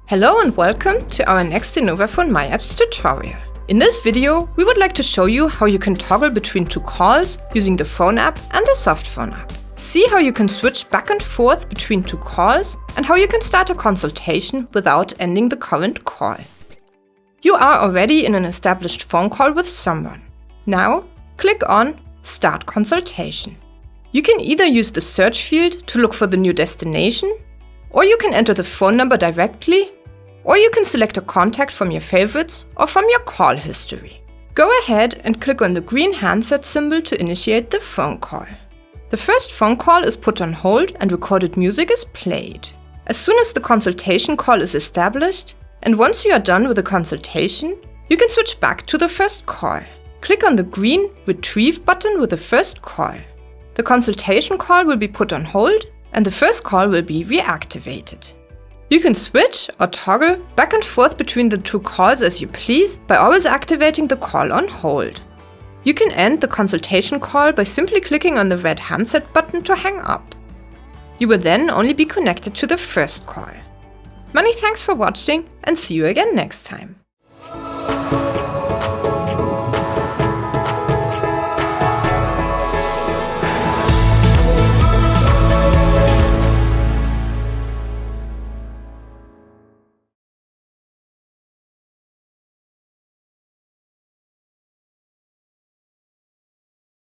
Hello and welcome to our next innovaphone myApps tutorial. In this video, we would like to show you how you can toggle between two calls using the phone app and the Softphone app. See how you can switch back and forth between two calls and how you can start a consultation without ending the current call. You are already in an established phone call with someone. Now, click on Start Consultation. You can either use the search field to look for the new destination, or you can enter the phone number directly, or you can select a contact from your favorites or from your call history. Go ahead and click on the green handset symbol to initiate the phone call. The first phone call is put on hold and recorded music is played. As soon as the consultation call is established, and once you are done with the consultation, you can switch back to the first call. Click on the green Retrieve button with the first call. The consultation call will be put on hold and the first call will be reactivated. You can switch or toggle back and forth between the two calls as you please by always activating the call on hold. You can end the consultation call by simply clicking on the red handset button to hang up. You will then only be connected to the first call. Many thanks for watching and see you again next time.